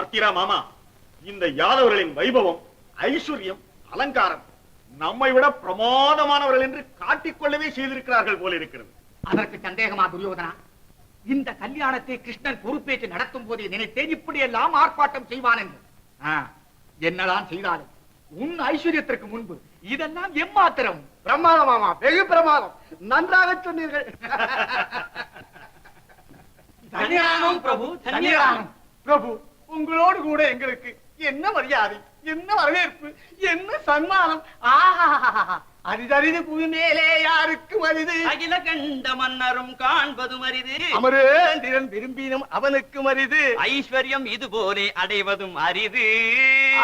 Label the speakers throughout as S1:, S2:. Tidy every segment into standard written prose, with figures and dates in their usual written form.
S1: பார்த்தீரா மாமா, இந்த யாதவர்களின் வைபவம், ஐஸ்வர்யம், அலங்காரம் நம்மை விட பிரமாதமானவர்கள் என்று காட்டிக்கொள்ளவே செய்திருக்கிறார்கள் போல இருக்கிறது.
S2: அதற்கு சந்தேகமா துரியோதனா? இந்த கல்யாணத்தை கிருஷ்ணன் பொறுப்பேற்று நடத்தும் போதே நினைத்தேன் இப்படி எல்லாம் ஆர்ப்பாட்டம் செய்வான் என்று. என்னதான் செய்தாலும் உன் ஐஸ்வர்யத்திற்கு முன்பு இதெல்லாம் எம்மாத்திரம்.
S3: பிரமாதம் மாமா, வெகு பிரமாதம். நன்றாக சொன்னீர்கள்.
S2: தன்னிரானம் பிரபு, தன்னிரானம்.
S3: பிரபு, உங்களோடு கூட எங்களுக்கு என்ன மரியாதை, என்ன வரவேற்பு, என்ன சன்மானம். அரிதறிது புவி மேலே யாருக்கும் அரிது.
S4: அகில கண்ட மன்னரும் காண்பதும் அரிது.
S3: அமரேந்திரன் விரும்பினும் அவனுக்கும் அரிது.
S4: ஐஸ்வர்யம் இது போலே அடைவதும் அரிது.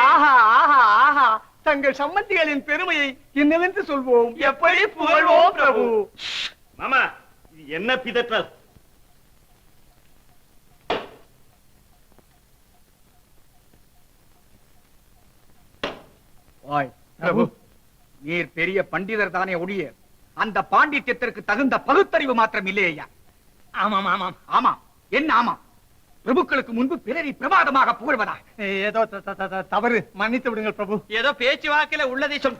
S3: ஆஹா ஆஹா ஆஹா, தங்கள் சம்பந்திகளின் பெருமையை என்னவென்று சொல்வோம், எப்படி புகழ்வோம் பிரபு.
S1: மாமா, இது என்ன பிதற்றல்?
S2: பிரபு, நீர் பெரிய பண்டிதர் தானே ஒழிய அந்த பாண்டித்யத்திற்கு தகுந்த பகுத்தறிவு மாத்திரம் இல்லையா?
S3: ஆமாம் ஆமாம்
S2: ஆமா. என்ன ஆமா? பிரபுக்களுக்கு முன்பு பிறரை பிரமாதமாக புகழ்வதா?
S3: ஏதோ தவறு, மன்னித்து விடுங்கள் பிரபு.
S4: ஏதோ பேச்சு வாக்கில உள்ளதை சொல்.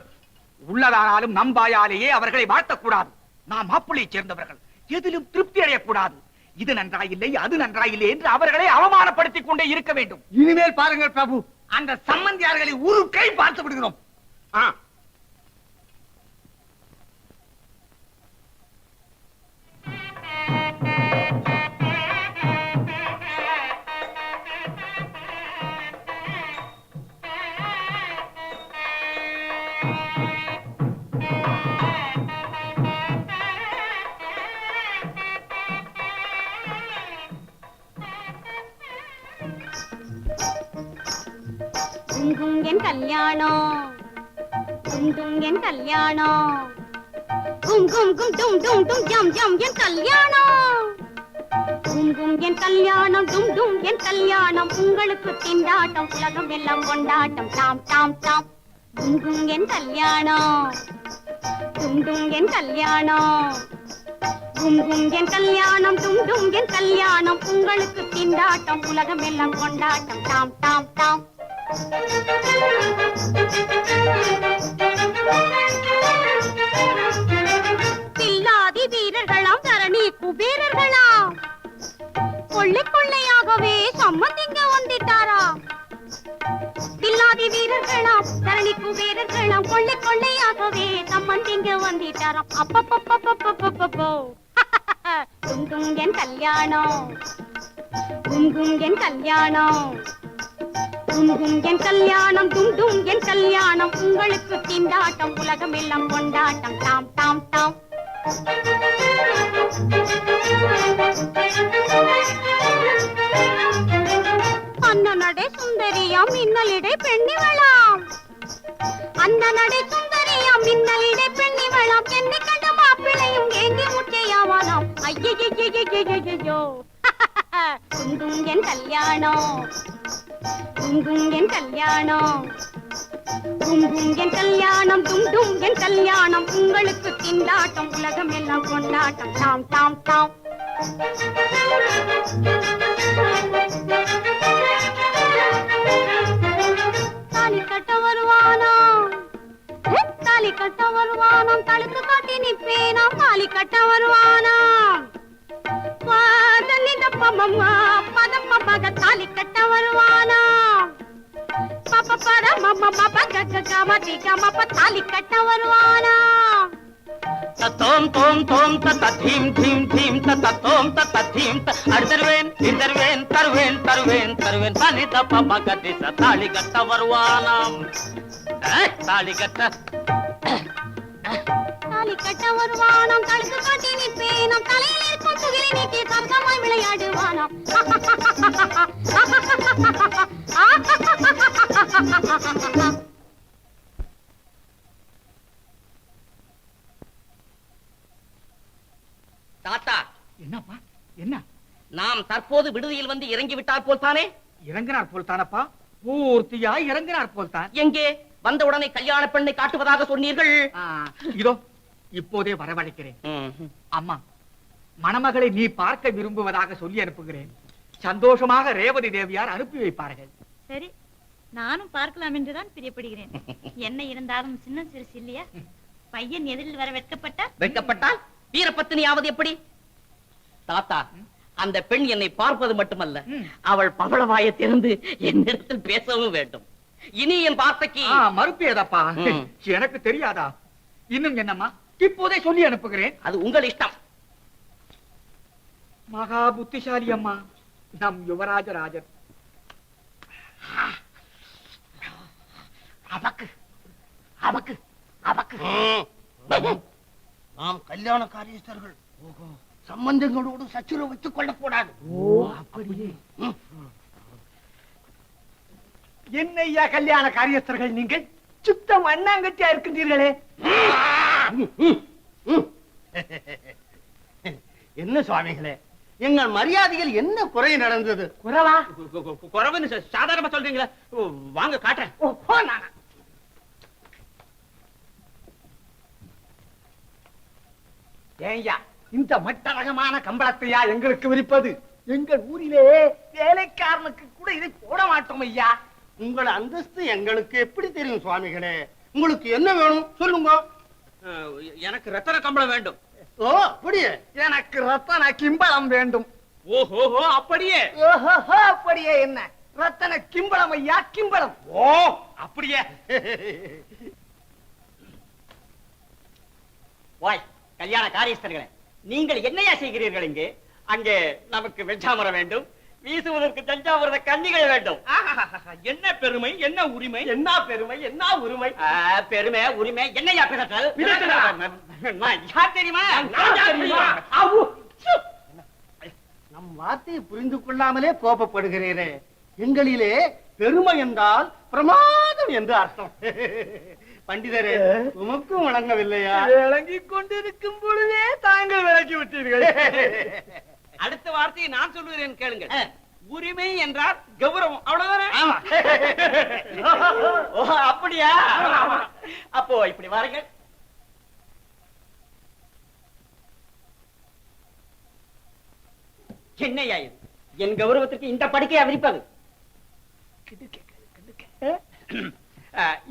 S2: உள்ளதானாலும் நம்பாயாலேயே அவர்களை வாழ்த்தக்கூடாது. நாம் மாப்பிள்ளை சேர்ந்தவர்கள், எதிலும் திருப்தி அடையக்கூடாது. இது நன்றாயில்லை, அது நன்றாயில்லை என்று அவர்களை அவமானப்படுத்திக் கொண்டே இருக்க வேண்டும்.
S3: இனிமேல் பாருங்கள் பிரபு,
S2: அந்த சம்பந்தியார்களை ஒரு கை பார்த்து விடுகிறோம்.
S5: என் கல்யாணம், என் கல்யாணம், கும் கும் கும் டும் டும் டும் ஜம் ஜம் என் கல்யாணம், என் கல்யாணம், டும் டும் என் கல்யாணம், உங்களுக்கு திண்டாட்டம், உலகம் எல்லாம் கொண்டாட்டம், டாம் டாம் டாம். கும் என் கல்யாணம், டும் என் கல்யாணம், கும் என் கல்யாணம், டும் என் கல்யாணம், உங்களுக்கு திண்டாட்டம், உலகம் எல்லாம் கொண்டாட்டம், டாம் டாம் டாம். பில்லாதி வீரர்களாம், தரணி குபேரர்களாம், கொள்ளை கொள்ளையாகவே சம்மந்திங்க வந்துட்டாரா. பில்லாதி வீரர்களாம், தரணி குபேரர்களாம், கொள்ளை கொள்ளையாகவே சம்மந்திங்க வந்துட்டாராம். அப்பப்பப்பப்பப்பப்பப்போ டும் என் கல்யாணம், கும் என் கல்யாணம், என் கல்யாணம், டும் என் கல்யாணம், உங்களுக்கு திண்டாட்டம், உலகம் எல்லாம் கொண்டாட்டம், டாம் டாம் டாம். அண்ணனடை சுந்தரியாம், மின்னலிடை பெண்ணிவளாம், அண்ணனடை சுந்தரியாம், மின்னலிடை பெண்ணிவளாம், என்னை கண்ட மாப்பிளையும் ஏங்கி முட்டையாவானாம். ஐயோ டும் என் கல்யாணம், கும் என் கல்யாணம், கும் என் கல்யாணம், டும் என் கல்யாணம், உங்களுக்கு திண்டாட்டம், உலகம் எல்லாம் கொண்டாட்டம், டாம் டாம் டாம். தாலி கட்ட வருவானாம், தாலி கட்ட வருவானாம், தழுக்கு காட்டி நிற்பேனாம், தாலி கட்ட வருவானாம், தாலி கட்ட வருவானா, தாலி கட்ட வருவானா.
S4: தத்தோம் தோம் தோம் தத்த தீம் தீம் தீம் தத்த தோம் தத்த தீம் அடுத்தருவேன் இந்தருவேன் தருவேன் தருவேன் தருவேன் தனி தப்ப பகதி தாலி கட்ட வருவானாம். தாலி கட்ட
S5: தாலி கட்ட வருவானாம், தழுக்கு காட்டி நிற்பேனாம், தலையில் இருக்கும் துகிலை நீக்கி சத்தமாய் விளையாடுவானாம்.
S4: தாத்தா,
S2: என்னப்பா என்ன?
S4: நாம் தற்போது விடுதியில் வந்து இறங்கி விட்டார் போல் தானே?
S2: இறங்கினார் போல் தானப்பா, பூர்த்தியா இறங்கினார் போல் தான்.
S4: எங்கே வந்தவுடனே கல்யாண பெண்ணை காட்டுவதாக சொன்னீர்கள்?
S2: இதோ இப்போதே வரவழைக்கிறேன். அம்மா, மணமகளை நீ பார்க்க விரும்புவதாக சொல்லி அனுப்புகிறேன். சந்தோஷமாக ரேவதி தேவியார் அனுப்பி வைப்பார்கள்.
S5: சரி, நானும் பார்க்கலாம் என்றுதான் பிரியப்படுகிறேன். என்ன இருந்தாலும் சின்ன சிறுசு இல்லையா? பையன் எதிரில் வர
S4: வெட்கப்பட்டால் வீரபத்தினியாவது எப்படி? தாத்தா, அந்த பெண் என்னை பார்ப்பது மட்டுமல்ல, அவள் பவளவாயை திறந்து என்னிடத்தில் பேசவும் வேண்டும். இனி என் வார்த்தைக்கு
S2: மறுப்பேதப்பா. எனக்கு தெரியாதா? இன்னும் என்னம்மா, இப்போதே சொல்லி அனுப்புகிறேன்.
S4: அது உங்கள் இஷ்டம்.
S2: மகா புத்திசாலி அம்மா நம் யுவராஜராஜர்.
S3: அவக்கு அவக்கு அவக்கு நாம் கல்யாண காரியஸ்தர்கள் சம்பந்தங்களோடு சச்சுரவு வைத்துக் கொள்ளக்கூடாது.
S2: அப்படியே என்னையா கல்யாண காரியஸ்தர்கள் நீங்கள் சுத்தம் அண்ணாங்கட்டியா இருக்கின்றீர்களே.
S3: என்ன சுவாமிகளே, எங்கள் மரியாதையில் என்ன குறை நடந்தது?
S2: குறவா?
S4: குறவுன்னு சாதாரணமா சொல்றீங்களா? வாங்க காட்டுறேன்.
S2: ஏய்யா, இந்த மட்டரகமான கம்பளத்தையா எங்களுக்கு விரிப்பது? எங்கள் ஊரிலே வேலைக்காரனுக்கு கூட இதை போட மாட்டோம் ஐயா.
S3: உங்கள் அந்தஸ்து எங்களுக்கு எப்படி தெரியும் சுவாமிகளே? உங்களுக்கு என்ன வேணும் சொல்லுங்க.
S4: எனக்கு ரத்தன கம்பளம் வேண்டும்.
S3: ஓ அப்படியே?
S2: எனக்கு ரத்தன கிம்பளம் வேண்டும்.
S4: ஓஹோ, அப்படியே?
S2: ஓஹோ, அப்படியே என்ன? ரத்தன கிம்பளம் ஐயா, கிம்பளம்.
S4: ஓ அப்படியே. வாய் கல்யாண காரியஸ்தர்களே, நீங்கள் என்னையா செய்கிறீர்கள் இங்கே? அங்கே நமக்கு வெஞ்சாமரம் வேண்டும், வீசுவதற்கு தஞ்சாவூரத கன்னிகள் வேண்டும். என்ன பெருமை, என்ன உரிமை? என்ன பெருமை, என்ன உரிமை? பெருமை உரிமை என்னையா பிதற்றல்? யார் தெரியுமா?
S3: நம் வார்த்தையை புரிந்து கொள்ளாமலே கோபப்படுகிறீரே. எங்களிலே பெருமை என்றால் பிரமாதம் என்று அர்த்தம். பண்டிதரே, உமக்கும் வழங்கவில்லையா?
S2: விளங்கிக் கொண்டிருக்கும் பொழுதே தாங்கள் விளக்கி விட்டீர்கள்.
S4: அடுத்த வார்த்தையை நான் சொல்லுகிறேன் கேளுங்கள். உரிமை என்றால் கௌரவம், அவ்வளவுதானே? அப்படியா? அப்போ இப்படி வாருங்கள். என்னையா இது? என் கௌரவத்திற்கு இந்த படுக்கையா விரிப்பது?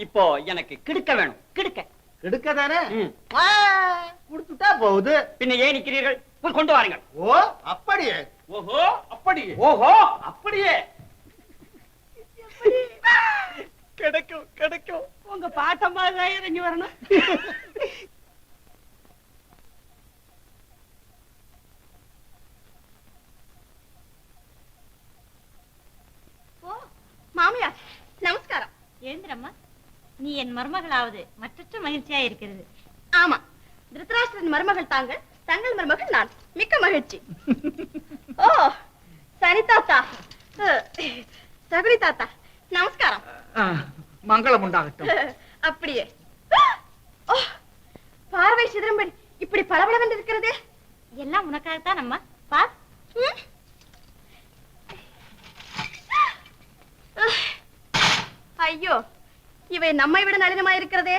S4: இப்போ எனக்கு கிடுக்க வேணும். கிடுக்க
S3: எடுக்க தானே கொடுத்துட்டா போகுது.
S4: பின்ன ஏன் நிக்கிறீர்கள்? போய் கொண்டு வாருங்கள்.
S3: ஓ அப்படியே?
S4: ஓஹோ அப்படியே? ஓஹோ அப்படியே?
S2: கிடைக்கும் கிடைக்கும்.
S4: உங்க பாட்டம்மா தான் இறங்கி வரணும்.
S5: மாமியார் நமஸ்காரம். எழுந்திரம்மா, நீ என் மருமகளாவது மற்றற்ற மகிழ்ச்சியா இருக்கிறது. ஆமா, திருத்தராஷ்டிரன் மருமகள் தாங்கள், தங்கள் மருமகள் நான். மிக்க மகிழ்ச்சி. ஓ சனி தாத்தா, சகுனி தாத்தா நமஸ்காரம்.
S2: மங்களம் உண்டாகட்டும்.
S5: அப்படியே. ஓ, பார்வை சிதறம்படி இப்படி பளபளவென்று இருக்கிறதே. எல்லாம் உனக்காகத்தான் அம்மா. பார். ஐயோ, இவை நம்மை விட நளினமாய் இருக்கிறதே.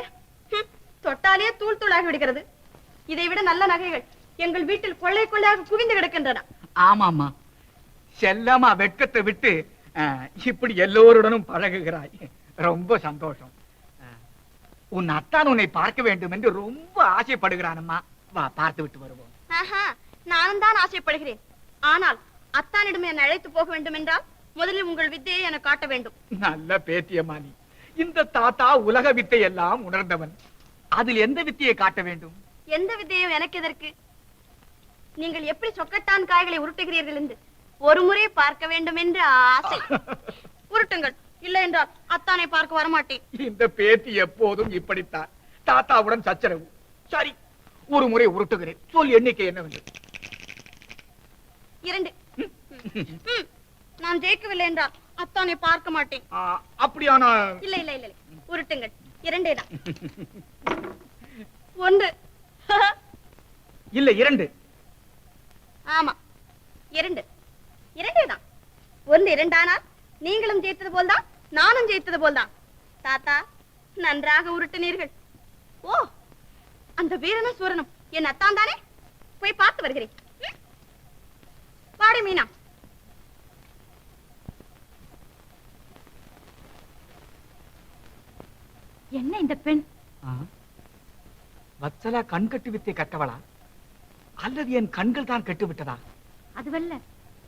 S5: தொட்டாலே தூள் தூளாகி விடுகிறது. இதை விட நல்ல நகைகள் எங்கள் வீட்டில் கொள்ளை கொள்ளையாக குவிந்து கிடக்கின்றன.
S2: ஆமாமா, செல்லமா வெட்கத்தை விட்டு இப்படி எல்லோருடனும் பழகுகிறாய். ரொம்ப சந்தோஷம். உன் அத்தான் உன்னை பார்க்க வேண்டும் என்று ரொம்ப ஆசைப்படுகிறானம்மா. வா, பார்த்து விட்டு வருவோம்.
S5: நானும் தான் ஆசைப்படுகிறேன். ஆனால் அத்தானிடம் என்னை அழைத்து போக வேண்டும் என்றால் முதலில் உங்கள் வித்தையை என காட்ட வேண்டும்.
S2: நல்ல பேத்தியம்மா நீ. இந்த தாத்தா உலக வித்தை எல்லாம் உணர்ந்தவன். அதில் எந்த வித்தையை காட்ட வேண்டும்?
S5: எந்த வித்தையும் எனக்கு எதற்கு? நீங்கள் எப்படி சொக்கட்டான் காய்களை உருட்டுகிறீர்கள் என்று ஒரு முறை பார்க்க வேண்டும் என்று ஆசை. உருட்டுங்கள், இல்லை என்றால் அத்தானை பார்க்க வரமாட்டேன்.
S2: இந்த பேத்தி எப்போதும் இப்படித்தான். தாத்தாவுடன் சச்சரவு. சரி, ஒரு முறை உருட்டுகிறேன். சொல், எண்ணிக்கை என்னவென்று?
S5: 2. நான் ஜெயிக்கவில்லை என்றால் அத்தானை பார்க்க மாட்டேன்.
S2: அப்படியானா?
S5: இல்லை இல்லை இல்லை, உருட்டுங்கள். 2 தான். 1.
S2: இல்லை, 2.
S5: ஆமா, 2 தான். 1 2 ஆனால் நீங்களும் ஜெயித்தது போல்தான், நானும் ஜெயித்தது போல்தான். தாத்தா, நன்றாக உருட்டினீர்கள். ஓ, அந்த வீரனும் சூரனும் என் அத்தான் தானே? போய் பார்த்து வருகிறேன். பாடி மீனா. என்ன இந்த பெண்?
S2: வத்சலா கண்கட்டு வித்தை கட்டவளா அல்லது என் கண்கள் தான் கெட்டு விட்டதா?
S5: அதுவல்ல,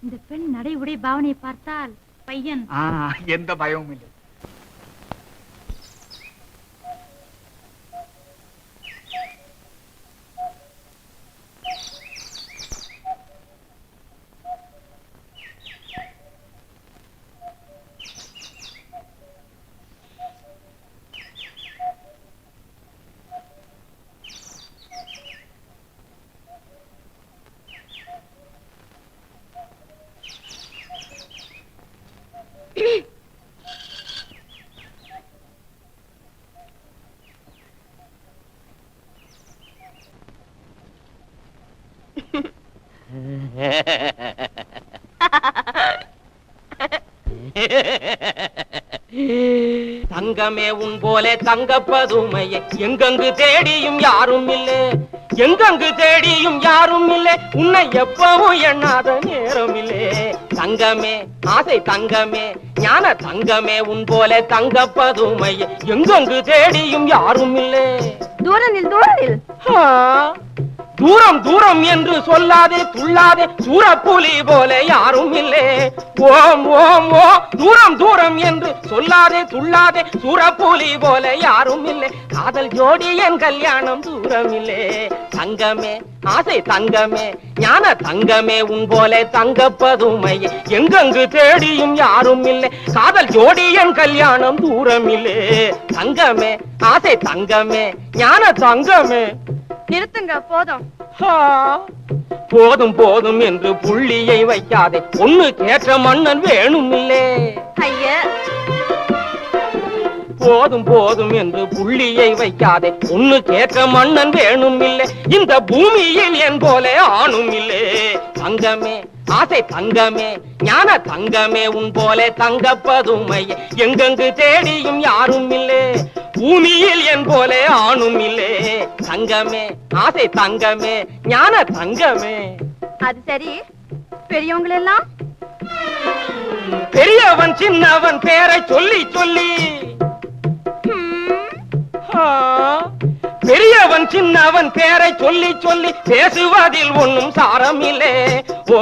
S5: இந்த பெண் நடை உடை பாவனையை பார்த்தால் பையன்.
S2: எந்த பயமும் இல்லை.
S4: தங்கமே உன் போலே தங்கப்பதுமையே எங்கெங்கு தேடியும் யாரும் இல்லை, எங்கெங்கு தேடியும் யாரும் இல்லை, உன்னை எப்பவும் எண்ணாத நேரம் இல்லை. தங்கமே ஆசை தங்கமே ஞான தங்கமே உன் போலே தங்கப்பதுமையே எங்கெங்கு தேடியும் யாரும் இல்லை.
S5: தூரனில் தூரனில்
S4: தூரம் தூரம் என்று சொல்லாதே துள்ளாதே சூரப்புலி போல யாரும் இல்லை. ஓம் ஓம் ஓ தூரம் தூரம் என்று சொல்லாதே துள்ளாதே சூரப்புலி போல யாரும் இல்லை. காதல் ஜோடி என் கல்யாணம் தூரம் இல்லை. தங்கமே ஆசை தங்கமே ஞான தங்கமே உன் போல தங்கப்பதுமையே எங்கெங்கு தேடியும் யாரும் இல்லை. காதல் ஜோடி என் கல்யாணம் தூரம் இல்லை. தங்கமே ஆசை தங்கமே ஞான தங்கமே.
S5: நிறுத்துங்க, போதும்.
S4: போதும் போதும் என்று புள்ளியை வைக்காதே, பொண்ணு கேட்ட மன்னன் வேணும் இல்லே.
S5: ஐயா,
S4: போதும் போதும் என்று புள்ளியை வைக்காதே, பொண்ணு கேட்ட மன்னன் வேணும் இல்லை. இந்த பூமியில் என் போல ஆணும் இல்லை. தங்கமே ஆசை தங்கமே ஞான தங்கமே உன் போல தங்கப்பதுமையே எங்கெங்கு தேடியும் யாரும் இல்லை. பூமியில் என் போல ஆணும் இல்லை. தங்கமே ஆசை தங்கமே ஞான தங்கமே.
S5: அது சரி, பெரியவங்களெல்லாம்
S4: பெரியவன் சின்னவன் பேரை சொல்லி சொல்லி பெரியவன் சின்னவன் பேரை சொல்லி சொல்லி பேசுவதில் ஒன்னும் சாரம் இல்லை. ஓ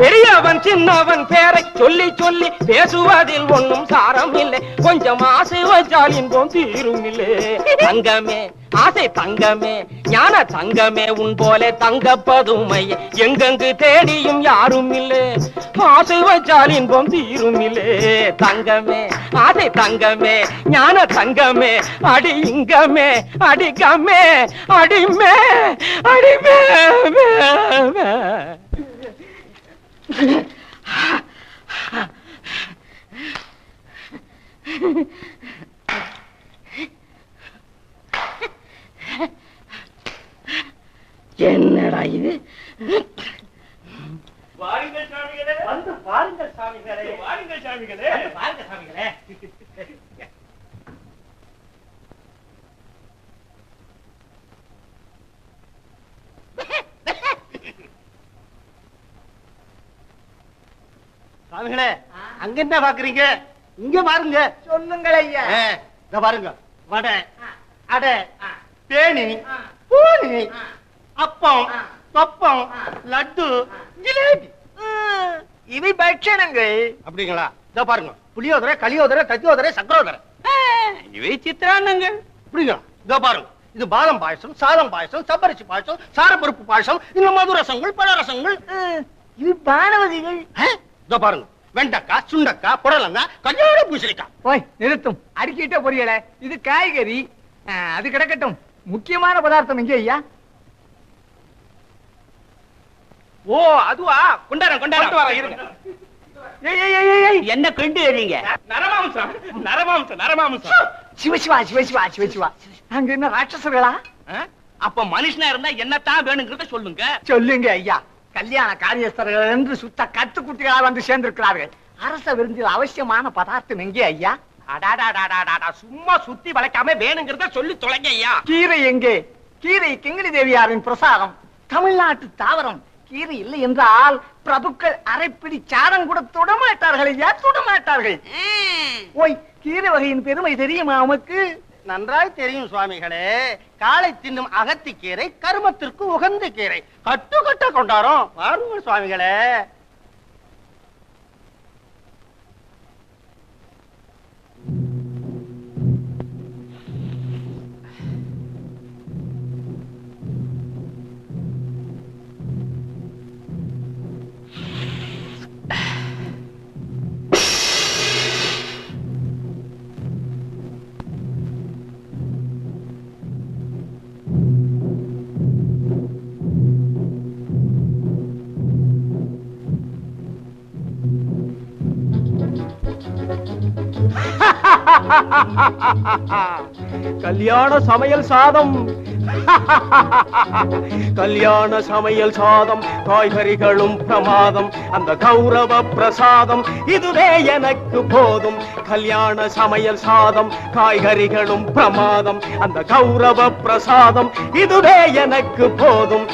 S4: பெரியவன் சின்னவன் பேரை சொல்லி சொல்லி பேசுவதில் ஒன்னும் சாரம் இல்லை. கொஞ்சம் ஆசை வச்சால் இன்பம் தீரும் இல்லை. தங்கமே ஆசை தங்கமே ஞான தங்கமே உன் போல தங்கப்பதுமையே எங்கெங்கு தேடியும் யாரும் இல்லை. ஆசை வச்சால் இன்பம் தீரும் இல்லை. தங்கமே ஆசை தங்கமே ஞான தங்கமே அடி இங்கமே அடிக்கமே அடிமே அடிமே. என்னடா இது?
S1: வாருங்கள் சாமிகளே, வந்து பாருங்கள் சாமிகளே, வாருங்கள் சாமிகளே, பாருங்க சாமிகளே. சாமிகளே, அங்க என்ன பாக்குறீங்க? இங்க பாருங்க.
S3: சொல்லுங்கள் ஐயா.
S1: இத பாருங்க, வடை அடை பேணி பூனி அப்பம் பப்பம் லட்டு ஜிலேபி
S3: இவை பட்சணங்கள்.
S1: அப்படிங்களா? இத பாருங்க, புளியோதரை களியோதரை தத்தியோதரை சக்கரோதரை
S4: இவை சித்திரான்னங்கள்.
S1: அப்படிங்களா? இத பாருங்க, இது பாதம் பாயசம் சாதம் பாயசம் சப்பரிசி பாயசம் சாரப்பருப்பு பாயசம் இந்த மது ரசங்கள் பழ ரசங்கள்.
S3: இது பானவதிகள்.
S1: இத பாருங்க, வெண்டைக்காய் சுண்டக்காய் புடலங்காய் கல்யாண பூசணிக்காய்.
S3: போய் நிறுத்தும், அடிக்கிட்ட பொரியல. இது காய்கறி. அது கிடக்கட்டும், முக்கியமான பதார்த்தம் எங்க ஐயா?
S4: ஓ அதுவா? கொண்டாரம் கொண்டாரம் இருங்க. என்ன கிண்டு எறீங்க?
S1: நரமாம்சம் நரமாம்சம் நரமாம்சம்.
S3: சிவசிவா சிவசிவா சிவசிவா. அங்க என்ன ராட்சசர்களா?
S4: அப்ப மனுஷனா இருந்தா என்னத்தான் வேணுங்கிறத சொல்லுங்க.
S3: சொல்லுங்க ஐயா. கல்யாண காரியஸ்தர்கள் என்று சுத்த கத்துக்குட்டிகளா வந்து சேர்ந்திருக்கிறார்கள். அரச விருந்தில் அவசியமான பதார்த்தம் எங்கே ஐயா?
S4: சும்மா சுத்தி வளைக்காம வேணுங்கிறத சொல்லி தொலைங்க ஐயா.
S3: கீரை எங்கே? கீரை கிங்கிணி தேவியாரின் பிரசாதம், தமிழ்நாட்டு தாவரம். கீரை இல்லை என்றால் பிரபுக்கள் அரைப்பிடி சாரம் கூட தொடமாட்டார்கள் ஐயா, தொடமாட்டார்கள். ஓய், கீரை வகையின் பெருமை தெரியுமா உமக்கு?
S6: நன்றாய் தெரியும் சுவாமிகளே. காளை தின்னும் அகத்தி கீரை கருமத்திற்கு உகந்த கீரை. கட்டு கட்ட கொண்டாரோம். வாருங்கள் சுவாமிகளே.
S7: கல்யாண சமையல் சாதம். கல்யாண சமையல் சாதம், காய்கறிகளும் பிரமாதம், அந்த கௌரவ பிரசாதம் இதுவே எனக்கு போதும். கல்யாண சமையல் சாதம், காய்கறிகளும் பிரமாதம், அந்த கௌரவ பிரசாதம் இதுவே எனக்கு போதும்.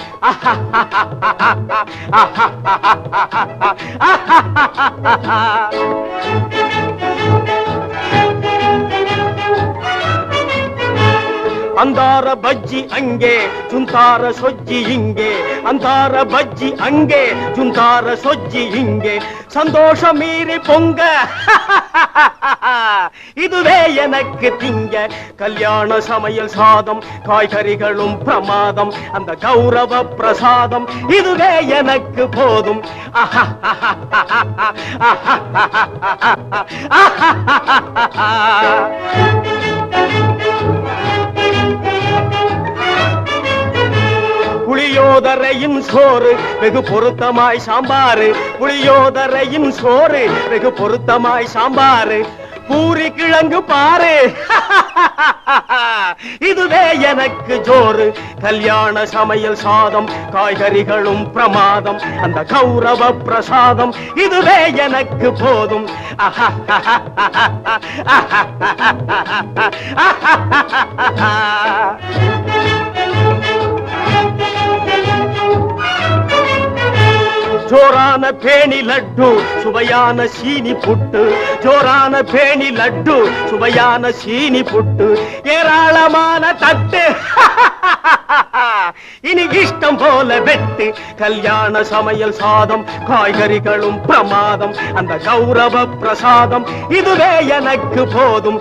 S7: அந்தார பஜ்ஜி அங்கே, ஜுந்தார சொஜ்ஜி இங்கே. அந்தார பஜ்ஜி அங்கே, ஜுந்தார சொஜ்ஜி இங்கே. சந்தோஷம் மீறி பொங்க இதுவே எனக்கு திங்க. கல்யாண சமையல் சாதம், காய்கறிகளும் பிரமாதம், அந்த கௌரவ பிரசாதம் இதுவே எனக்கு போதும். புளியோதரையின் சோறு வெகு பொருத்தமாய் சாம்பாரு. புளியோதரையின் சோறு வெகு பொருத்தமாய் சாம்பாரு. பூரி கிழங்கு பாரு இதுவே எனக்கு ஜோறு. கல்யாண சமையல் சாதம், காய்கறிகளும் பிரமாதம், அந்த கௌரவ பிரசாதம் இதுவே எனக்கு போதும். ஜோரான பேணி லட்டு, சுவையான சீனி புட்டு. ஜோரான பேணி லட்டு, சுவையான சீனி புட்டு. ஏராளமான தட்டு இனி இஷ்டம் போல வெட்டு. கல்யாண சமையல் சாதம், காய்கறிகளும் பிரமாதம், அந்த கௌரவ பிரசாதம் இதுவே எனக்கு போதும்.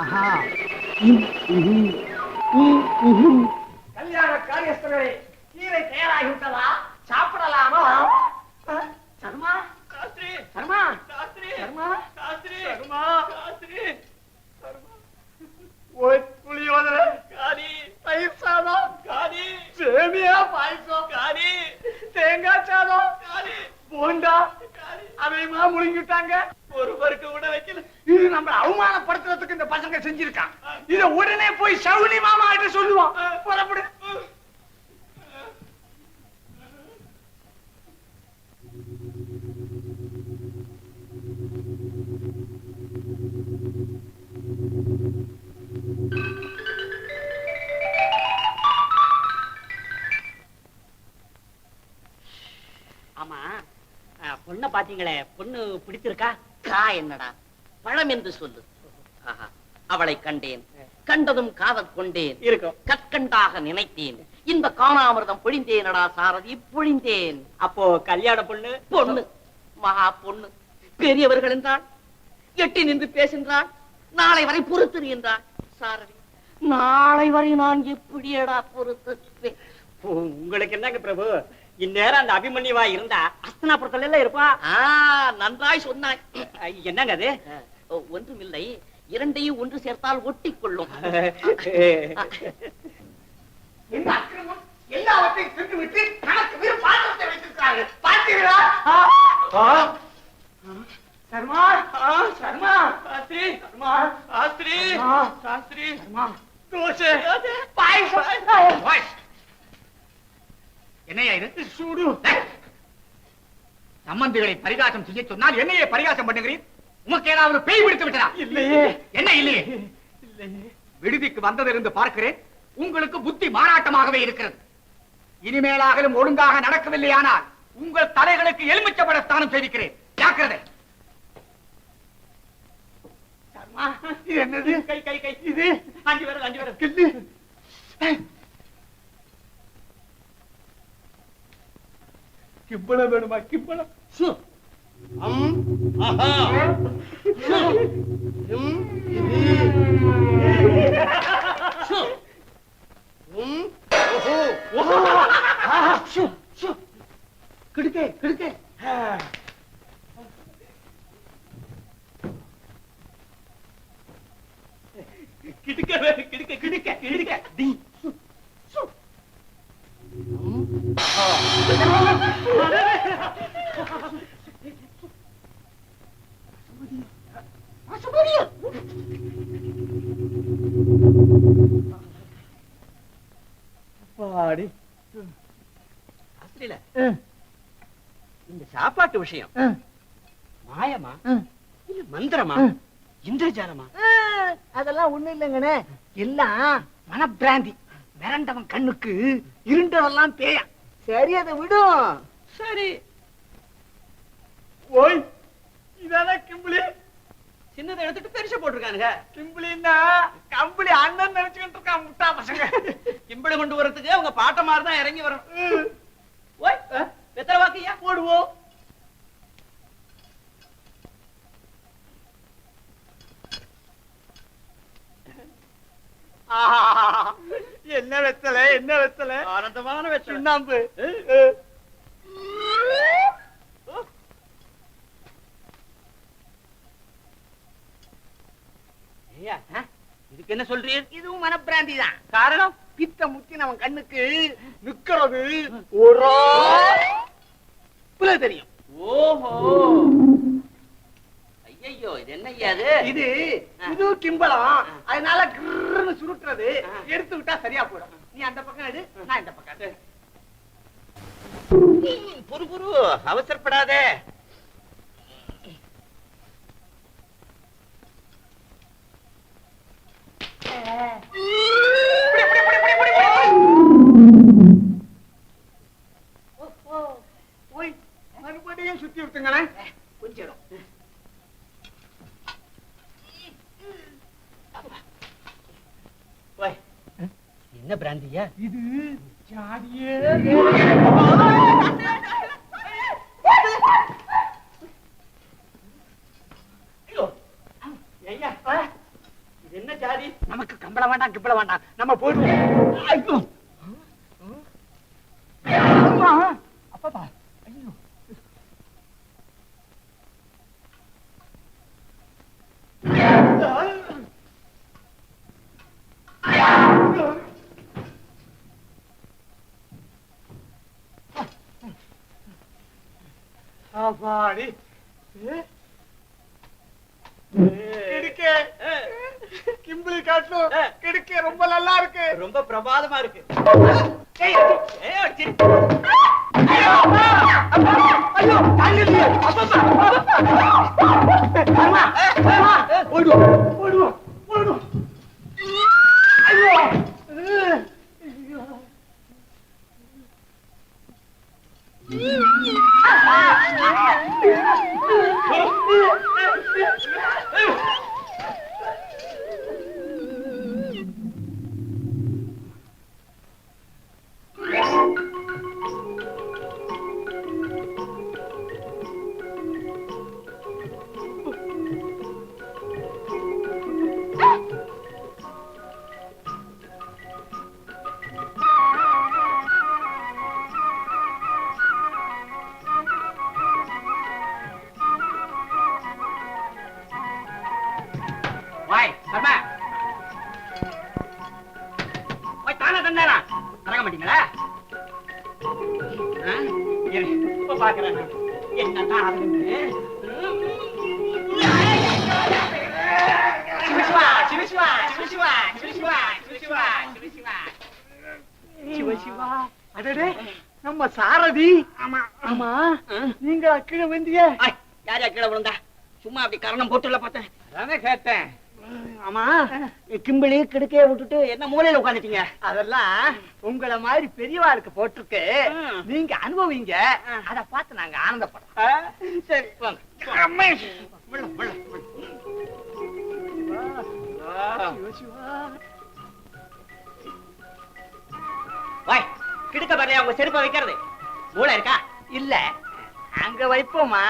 S2: ஆஹா
S3: கல்யாண காரியஸ்தரே கீரை தயாராகிவிட்டதா? சாப்பிடலாமா? சர்மா
S1: சாஸ்திரி
S3: சர்மா
S1: சாஸ்திரி
S3: சர்மா
S1: சாஸ்திரி
S3: சர்மா
S1: சாஸ்திரி
S3: ஓய் புளியோதரை
S1: காரி
S3: தயிர் சாதம்
S1: காரி
S3: சேமியா பாயசம்
S1: காரி
S3: தேங்காய் சாதம்
S1: காரி
S3: போண்டா
S1: காரி
S3: அதையுமா முழுங்கிட்டாங்க.
S1: ஒரு பருக்க கூட வைக்கல.
S3: இது நம்ம அவமானப்படுத்துறதுக்கு இந்த பசங்க செஞ்சிருக்கான். இத உடனே போய் சவுனி மாமா கிட்ட சொல்லுவான். புறப்படு.
S4: ஆமா, பொண்ணை பாத்தீங்களே, பொண்ணு பிடிச்சிருக்கா? கா என்னடா பழம் என்று சொல்லு. ஆஹா, அவளை கண்டேன், கண்டதும் காதல் கொண்டேன்,
S6: இருக்கும்.
S4: கற்கண்டாக நினைத்தேன், இந்த காணாமிர்தம் பொழிந்தேனடா சாரதி, பொழிந்தேன்.
S6: அப்போ கல்யாண பொண்ணு
S4: பொண்ணு, மகா பொண்ணு, பெரியவர்கள் என்றால் எட்டி நின்று பேசுகின்றாள், நாளை வரை பொறுத்து என்றாள். சாரதி, நாளை வரை நான் எப்படியடா பொறுத்து?
S6: உங்களுக்கு என்னங்க பிரபு, இந்நேரம் அந்த அபிமன்யுவா இருந்தா அஸ்தனாபுரத்துல எல்லாம் இருப்பா.
S4: நன்றாய் சொன்னாய்.
S6: என்னங்க அது?
S4: ஒன்றுமில்லை, இரண்டையும் ஒன்று சேர்த்தால் ஒட்டிக் கொள்ளும்.
S3: என்ன அக்கிரமம்! எல்லாவற்றையும் தின்று விட்டு கணக்கு வெறும் பாத்திரத்தை வைத்திருக்கிறார்கள். பார்த்தீர்களா? சர்மா சர்மா
S1: சாஸ்திரி
S3: சர்மா
S1: சாஸ்திரி
S3: ஆ.
S1: சாஸ்திரி
S3: சர்மா
S1: தோசை
S3: பாயசம்
S2: என்னையா இது?
S3: சூடு.
S2: சம்பந்திகளை பரிகாசம் செய்ய சொன்னால் என்னையே பரிகாசம் பண்ணுகிறீர்? உமக்கு ஏதாவது பேய் பிடித்து விட்டதா?
S3: இல்லையே
S2: என்ன இல்லையே? விடுதிக்கு வந்ததிலிருந்து பார்க்கிறேன், உங்களுக்கு புத்தி மாறாட்டமாகவே இருக்கிறது. இனிமேலாகலும் ஒழுங்காக நடக்கவில்லையானால் உங்கள் தலைகளுக்கு எலுமிச்சம்பழ ஸ்தானம் செய்திருக்கிறேன். ஜாக்கிரதை.
S3: சர்மா இது என்னது?
S6: கை கை கை
S3: இது
S6: 5 விரல்
S3: கிள்ளு. கிம்பளம் வேணுமா? கிம்பளம். கிடுக்கே கிடுக்கே.
S6: கிடுக்க கிடுக்க கிடுக்க டி.
S3: பாடி
S6: ஆஸ்திரேலியா, இந்த சாப்பாட்டு விஷயம் மாயமா இல்ல மந்திரமா இந்திரஜாலமா?
S3: அதெல்லாம் ஒண்ணு இல்லைங்கண்ணே, எல்லாம் மனப்பிராந்தி. மிரண்டவன் கண்ணுக்கு இருண்டவெல்லாம் பேயா. சரி, அதை விடும்.
S6: சரி.
S3: ஓய், இதான கிம்பிளி?
S6: சின்னதை எடுத்துட்டு பெருசா போட்டிருக்கானுங்க.
S3: கிம்பிளின்னா கம்பிளி அண்ணன் நினைச்சுக்கிட்டு இருக்கான் முட்டா பசங்க.
S6: கிம்பளை கொண்டு வரதுக்கு அவங்க பாட்ட மாதிரி தான் இறங்கி வரணும். ஓய், வெத்தலை வாக்கையா
S3: போடுவோம். என்ன வெத்தலை, என்ன வெத்தலை?
S6: ஆனந்தமான வெத்தலை.
S3: சுண்ணாம்பு.
S6: ஐயா, இதுக்கு என்ன சொல்றீர்?
S3: இதுவும் மனப்பிராந்தி தான்.
S6: காரணம்?
S3: பித்த முத்தினவன் கண்ணுக்கு நிக்கிறது ஒரு தெரியும்.
S6: ஓஹோ, ஐயோ, இது என்ன ஐயா அது?
S3: இது புது கிம்பளம், அதனால கிர்ன்னு சுருட்டுறது. எடுத்து விட்டா சரியா போயிடும். நீ அந்த பக்கம் எடு, நான் இந்த பக்கம் எடு.
S6: புரு புரு, அவசரப்படாதே.
S3: போய் மறுபடியும் சுத்தி விட்டுங்களேன். கொஞ்சம்
S6: என்ன பிராந்தியா
S3: இது? ஜாடியே.
S6: என்ன ஜாதி?
S2: நமக்கு கம்பளம் வேண்டாம் கிம்பளம் வேண்டாம், நம்ம போயிடுவோம். ஐயோ அம்மா, அப்பா, ஐயோ
S3: அப்பாடி கிடுக்க கிம்பிளி காட்டும் கிடுக்க ரொம்ப நல்லா இருக்கு.
S6: ரொம்ப பிரமாதமா இருக்கு.
S2: இறங்க மாட்டீங்களா? இப்ப பாக்குறேன் என்னதான்
S3: சிவசிவா, அடடே நம்ம சாரதி. ஆமா ஆமா, நீங்க கீழே வந்திய?
S2: யார் யார் கீழே விழுந்தா? சும்மா அப்படி கரணம் போட்டுல பார்த்தேன், அதானே கேட்டேன்.
S3: ஆமா,
S2: கிம்பிளி கிடுக்கைய விட்டுட்டு என்ன மூலையில உட்காந்துட்டீங்க?
S3: அதெல்லாம் உங்களை மாதிரி பெரியவாளுக்கு போட்டிருக்கு, நீங்க அனுபவிங்க, அத பார்த்து நாங்க ஆனந்தப்படுறோம்.
S2: சரி கிடுக்க பாரு, உங்க செருப்ப வைக்கிறது மூளை இருக்கா?
S3: இல்ல, அங்க வைப்போமா?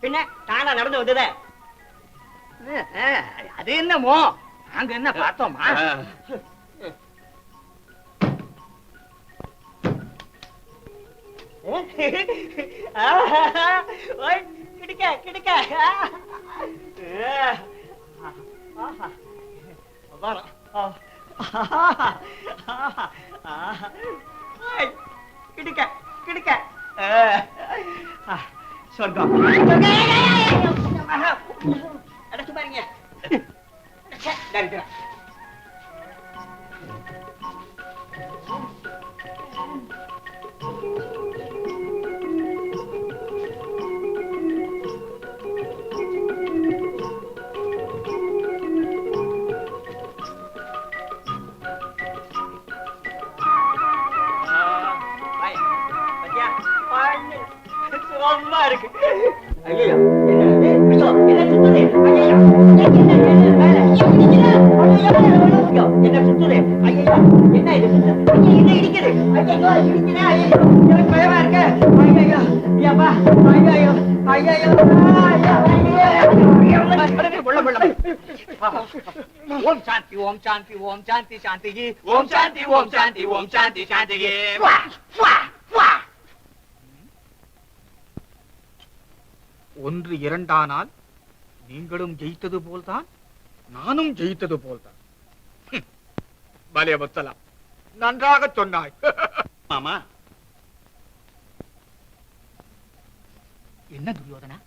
S2: பின்ன தானா நடந்து வந்தத
S3: அது என்னமோ அங்க என்ன பார்த்தோமா?
S2: கிடுக்க கிடுக்க கிடுக்க கிடுக்க சொர்க்கம் அடைச்சு பாருங்க. சுகமா இருக்கு. ஐயோ என்ன சுத்துது? என்ன சுத்துது? ஐயோ என்ன இது சுத்துது? என்ன இடிக்குது? ஐயோ இடிக்குது. ஐயோ எனக்கு பயமா இருக்கு. ஐயோ ஏப்பா, ஐயோ ஐயோ ஓம் சாந்தி ஓம் சாந்தி ஓம் சாந்தி சாந்தி ஓம் சாந்தி ஓம் சாந்தி ஓம் சாந்தி சாந்தி. ஒன்று இரண்டானால் நீங்களும் ஜெயித்தது போல்தான் நானும் ஜெயித்தது போல்தான். பலேவத்தலாம், நன்றாக சொன்னாய்.
S6: மாமா,
S2: என்ன துரியோதனா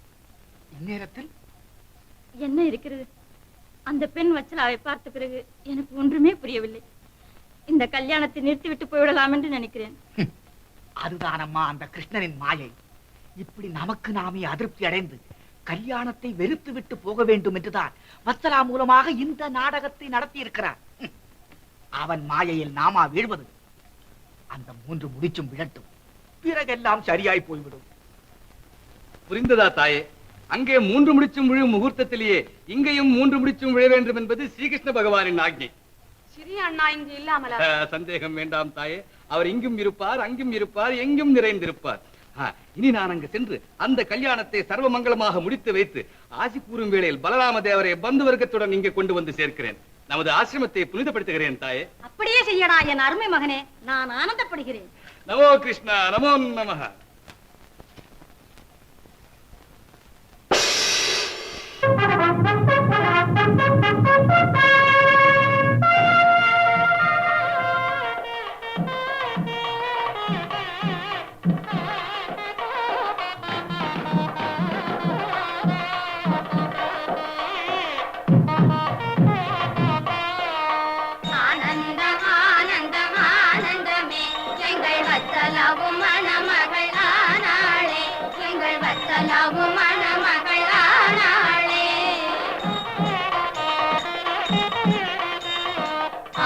S2: இந்நேரத்தில்?
S5: என்ன இருக்கிறது? அந்த பெண் வச்சலாவை பார்த்த பிறகு எனக்கு ஒன்றுமே புரியவில்லை. இந்த கல்யாணத்தை நிறுத்திவிட்டு போய்விடலாம் என்று நினைக்கிறேன்.
S2: அதுதானம்மா அந்த கிருஷ்ணனின் மாயை. இப்படி நமக்கு நாமே அதிருப்தி அடைந்து கல்யாணத்தை வெறுத்து விட்டு போக வேண்டும் என்றுதான் வத்சலா மூலமாக இந்த நாடகத்தை நடத்தி இருக்கிறார். அவன் மாயையில் நாமா வீழ்வது? அந்த 3 முடிச்சும் விழட்டும், பிறகெல்லாம் சரியாய் போய்விடும்.
S8: புரிந்ததா தாயே? அங்கே 3 முடிச்சும் விழும் முகூர்த்தத்திலேயே இங்கேயும் 3 முடிச்சும் விழ வேண்டும் என்பது ஸ்ரீகிருஷ்ண பகவானின் ஆக்ஞை.
S5: சிறிய அண்ணா இங்கு இல்லாமலா?
S8: சந்தேகம் வேண்டாம் தாயே, அவர் இங்கும் இருப்பார், அங்கும் இருப்பார், எங்கும் நிறைந்திருப்பார். இனி நான் அங்கு சென்று அந்த கல்யாணத்தை சர்வ மங்களமாக முடித்து வைத்து ஆசி கூறும் வேளையில் பலராம தேவரை பந்து வர்க்கத்துடன் இங்கே கொண்டு வந்து சேர்க்கிறேன். நமது ஆசிரமத்தை புனிதப்படுத்துகிறேன் தாயே.
S5: அப்படியே செய்யடா என் அருமை மகனே, நான் ஆனந்தப்படுகிறேன்.
S8: நமோ கிருஷ்ணா, நமோ நமஹ.
S5: ஆனந்தம் ஆனந்தம் ஆனந்தமே, எங்கள் வத்தலாவும் மணமகள் ஆனாளே, எங்கள் வத்தலாவும் மணமகள் ஆனாளே.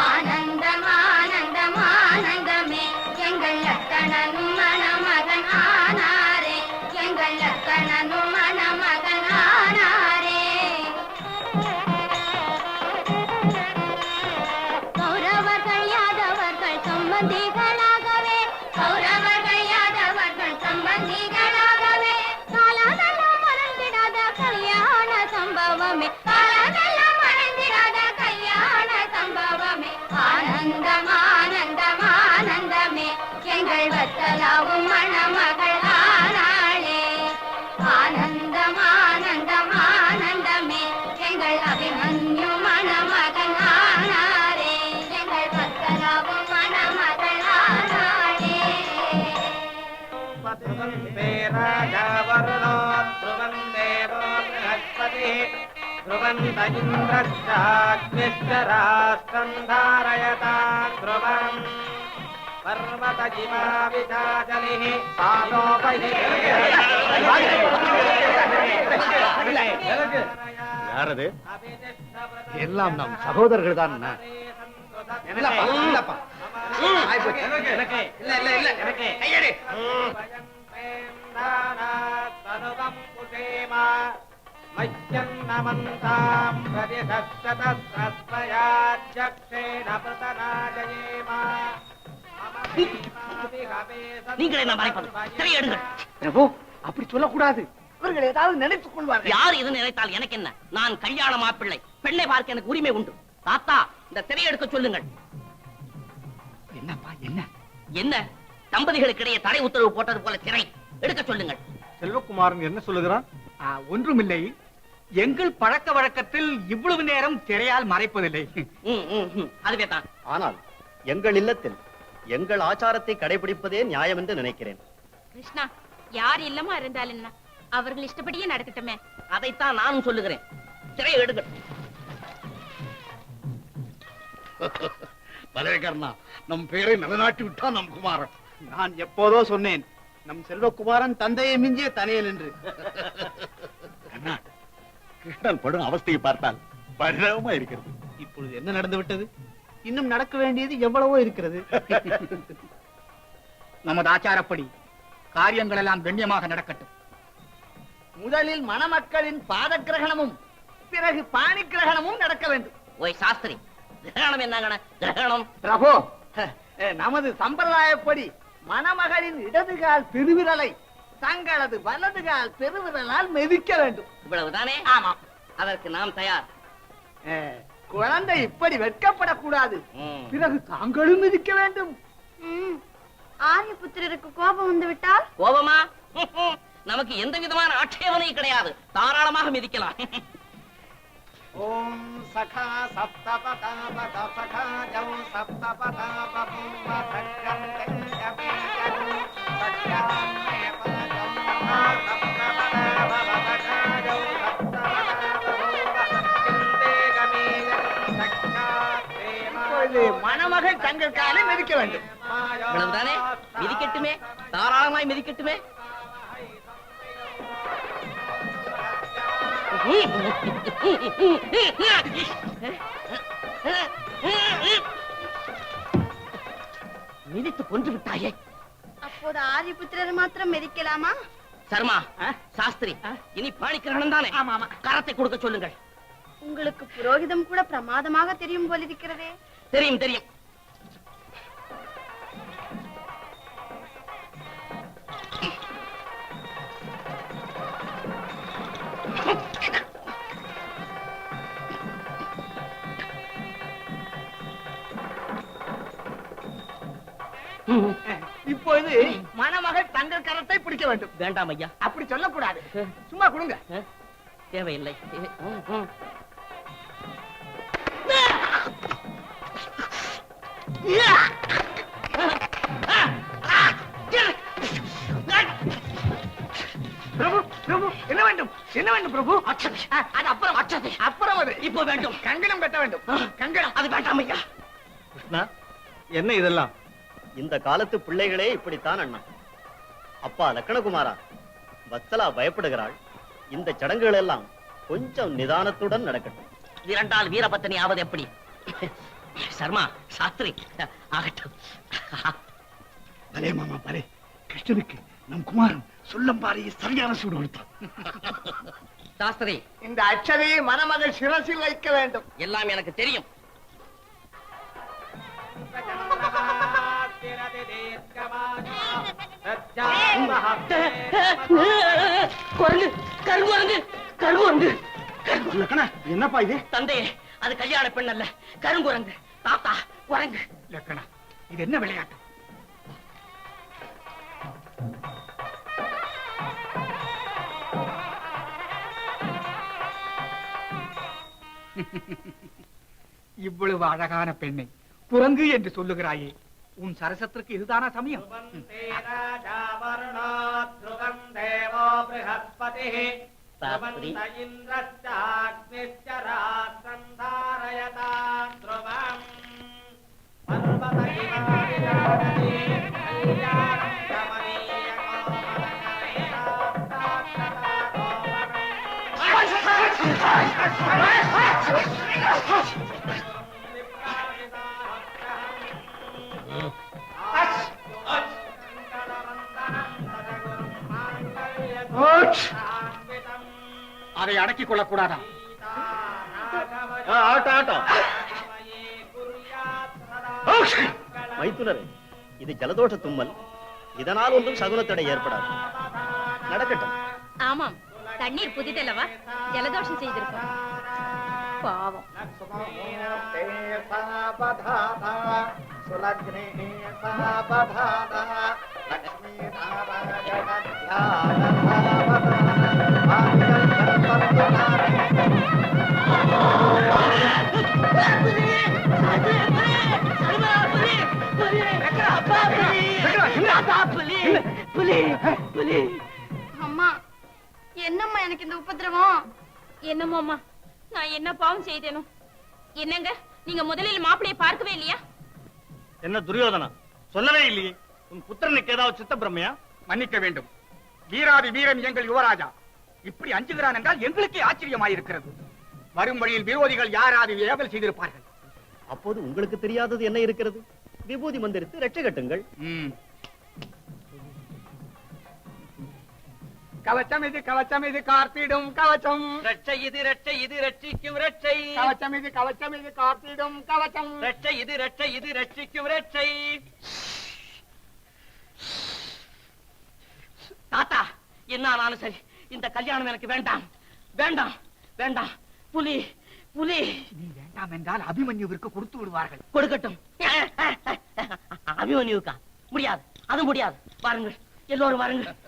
S5: ஆனந்தம் ஆனந்தம் ஆனந்தமே, எங்கள் லக்கணனும் மணமகன் ஆனாரே, எங்கள் லக்கணனும் மணமகன் ஆனாரே. கௌரவர்கள் யாதவர்கள் சம்பந்திகளாகவே, கௌரவர்கள் யாதவர்கள் சம்பந்திகளாகவே, காலமெல்லாம் மறந்திடாத கல்யாண சம்பவமே, காலமெல்லாம் மறந்திடாத கல்யாண சம்பவமே. ஆனந்தம் ஆனந்தம் ஆனந்தமே, எங்கள் வத்தலாவும் மணமகள் ஆனாளே. ஆனந்தம் ஆனந்தம் ஆனந்தமே, எங்கள் அபிமன்யு மணமகன் ஆனாரே, எங்கள் வத்தலாவும் மணமகள் ஆனாளே.
S6: वन्दे राजा वरुणो ध्रुवं देवो बृहस्पतिः ध्रुवन्त इन्द्रश्चाग्निश्च राष्ट्रं धारयतां ध्रुवम् पर्वतजिमा विचाचलिः
S1: யாரது?
S2: எல்லாம் நம் சகோதரர்கள் தான்.
S4: நீங்களே நான் மறைப்பது திரையெடுங்கள்.
S2: பிரபு, அப்படி சொல்லக்கூடாது. அவர்கள் ஏதாவது நினைத்துக் கொள்வார்கள்.
S4: யார் எது நினைத்தால் எனக்கு என்ன? நான் கல்யாண மாப்பிள்ளை, பெண்ணை பார்க்க எனக்கு உரிமை உண்டு. தாத்தா, இந்த திரையெடுக்க சொல்லுங்கள்.
S2: என்னப்பா என்ன?
S4: என்ன தம்பதிகளுக்கிடையே தடை உத்தரவு போட்டது போல திரை எடுக்க சொல்லுங்கள்.
S1: செல்வகுமாரன் என்ன சொல்லுகிறான்?
S2: ஒன்றுமில்லை. எங்கள் பழக்க வழக்கத்தில் இவ்வளவு நேரம் திரையால் மறைப்பதில்லை.
S4: அதுவே தான்.
S9: ஆனால் எங்கள் இல்லத்தில் எங்கள் ஆச்சாரத்தை கடைபிடிப்பதே நியாயம் என்று நினைக்கிறேன்.
S5: கிருஷ்ணா, யார் இல்லமா இருந்தால் என்ன, அவர்கள் இஷ்டப்படியே நடக்கட்டுமே.
S4: அதைத்தான் நானும் சொல்லுகிறேன். திரையை எடுங்கள்.
S2: பலவேகர்ணா, நம் பேரை நிலநாட்டி விட்டான் நம் குமாரன்.
S3: நான் எப்போதோ சொன்னேன், நம் செல்வகுமாரன் தந்தையை மிஞ்சிய தனையல் என்று.
S1: கிருஷ்ணன் படும் அவஸ்தையை பார்த்தால் பரிதாபமா இருக்கிறது.
S3: இப்பொழுது என்ன நடந்து விட்டது? இன்னும் நடக்க வேண்டியது எவ்வளவோ இருக்கிறது.
S2: நமது ஆச்சாரப்படி காரியங்கள் எல்லாம் கண்ணியமாக நடக்கட்டும்.
S3: முதலில் மணமக்களின் பாத கிரகணமும் பிறகு பாணி கிரகணமும் நடக்க வேண்டும்.
S4: ஓய் சாஸ்திரி, கிரகணம் என்ன? கிரகணம்
S3: பிரபு, நமது சம்பிரதாயப்படி மணமகளின் இடதுகால் பெருவிரலை தங்களது வலதுகால் பெருவிரலால் மிதிக்க வேண்டும்.
S4: இவ்வளவுதானே?
S3: ஆமாம்.
S4: அதற்கு நாம் தயார்.
S3: குழந்தை இப்படி வெட்கப்படக்கூடாது.
S4: ம்.
S3: பிறகு தாங்களும் மிதிக்க வேண்டும்.
S5: ஆரிய புத்திரருக்கு கோபம் வந்து விட்டால்
S4: கோபமா? நமக்கு எந்த விதமான ஆட்சேபனையும் கிடையாது. தாராளமாக மிதிக்கலாம்.
S6: ஓம் சகா சப்தபதாபத சகா ஜௌ சப்தபதாபபூம சக்ரம் தெஞ்சமே ஜௌ சக்யாமே பதௌ சகா சப்தபதாபத சகா ஜௌ சப்தபதாபபூம சிந்தே கமேயம் சக்யாத்
S3: இப்பொழுது மணமகள் தங்கள் காலை மிதிக்க வேண்டும்.
S4: இவ்வளவுதானே? மிதிக்கட்டுமே, தாராளமாய் மிதிக்கட்டுமே. மிதித்து கொன்று விட்டாயே.
S5: அப்போது ஆரிய புத்திரர் மாத்திரம் மிதிக்கலாமா?
S4: சர்மா, சாஸ்திரி, இனி பாணிக்கிரகணம் தானே? கரத்தை கொடுக்க சொல்லுங்கள்.
S5: உங்களுக்கு புரோகிதம் கூட பிரமாதமாக தெரியும் போலிருக்கிறதே.
S4: தெரியும் தெரியும்.
S3: இப்பொழுது மணமகள் தங்கள் கரத்தை பிடிக்க வேண்டும்.
S4: வேண்டாம் ஐயா,
S3: அப்படி சொல்லக்கூடாது. சும்மா கொடுங்க.
S4: தேவையில்லை.
S3: பிரபு, பிரபு, என்ன வேண்டும்? என்ன வேண்டும் பிரபு?
S4: அது அப்புறம் அச்சதை.
S3: அப்புறம் அது
S4: இப்போ வேண்டும்.
S3: கங்கணம் கட்ட வேண்டும். கங்கணம்
S4: அது வேண்டாம் ஐயா.
S9: கிருஷ்ணா, என்ன இதெல்லாம்? இந்த காலத்து பிள்ளைகளே இப்படித்தான் அண்ணா. அப்பா லக்ஷ்மணகுமாரா, வத்சலா பயப்படுகிறாள். இந்த சடங்குகள் எல்லாம் கொஞ்சம் நிதானத்துடன் நடக்கட்டும்.
S4: விரண்டால் வீரபத்தினி ஆவது எப்படி? சர்மா சாஸ்திரி ஆகட்டும்.
S2: பலே மாமா பலே. கிருஷ்ணனுக்கு நம் குமாரன் சொல்லம்பாரியை சரியான சூடு கொடுத்தான்.
S4: சாஸ்திரி,
S3: இந்த அச்சதையை மணமகள் சிரசில் வைக்க வேண்டும்.
S4: எல்லாம் எனக்கு தெரியும். குரங்கு, கருங்குரங்கு, கருங்குரங்கு.
S2: என்னப்பா இது?
S4: தந்தையே, அது கல்யாண பெண் அல்ல, கருங்குரங்கு. தாத்தா, குரங்கு.
S2: லக்கணா, இது என்ன விளையாட்டு? இவ்வளவு அழகான பெண்ணை குரங்கு என்று சொல்லுகிறாயே, உன் சரசத்திற்கு இதுதானா சமயம்?
S4: சாஸ்திரி,
S2: அதை அடக்கிக் கொள்ளக்கூடாதா?
S9: ஆட்டம் ஆட்டம். மைத்துனரே, இது ஜலதோஷ தும்மல். இதனால் ஒன்றும் சகுனத்தடை ஏற்படாது. நடக்கட்டும்.
S5: ஆமாம், தண்ணீர் புதிதல்லவா, ஜலதோஷம் செய்திருக்கோம். பாவம். அம்மா, என்னம்மா எனக்கு இந்த உபத்திரவம்? என்னம்மா, நான் என்ன பாவம் செய்தேனோ? என்னங்க, நீங்க முதலில் மாப்பிளையை பார்க்கவே இல்லையா?
S9: என்ன துரியோதனா, சொல்லவே இல்லையே. உன் புத்திரனுக்கு ஏதாவது சித்த பிரமையா?
S2: மன்னிக்க வேண்டும். வீராதி வீரன் எங்கள் யுவராஜா இப்படி அஞ்சுகிறான் என்றால் எங்களுக்கே ஆச்சரியமாயிருக்கிறது. வரும் வழியில் விரோதிகள் யாராவது ஏவல் செய்திருப்பார்கள்.
S9: அப்போது உங்களுக்கு தெரியாதது என்ன இருக்கிறது? விபூதி மந்திரித்து ரட்சை கட்டுங்கள்.
S3: கவச்சம் இது, கவச்சம் இது, கார்த்திடும் கவச்சம்.
S4: ரட்சை இது, ரட்சை இது, ரட்சிக்கும் ரட்சை.
S3: கவச்சம் இது, கவச்சம் இது, கார்த்திடும் கவச்சம்.
S4: ரட்சை இது, ரட்சை இது, ரட்சிக்கும் ரட்சை. தாத்தா, என்ன ஆனாலும் சரி, இந்த கல்யாணம் எனக்கு வேண்டாம், வேண்டாம், வேண்டாம். புலி, புலி.
S2: நீ வேண்டாம் என்றால் அபிமன்யுவிற்கு கொடுத்து விடுவார்கள்.
S4: கொடுக்கட்டும். அபிமன்யுக்கா? முடியாது, அது முடியாது. வாருங்கள், எல்லோரும் வாருங்கள்.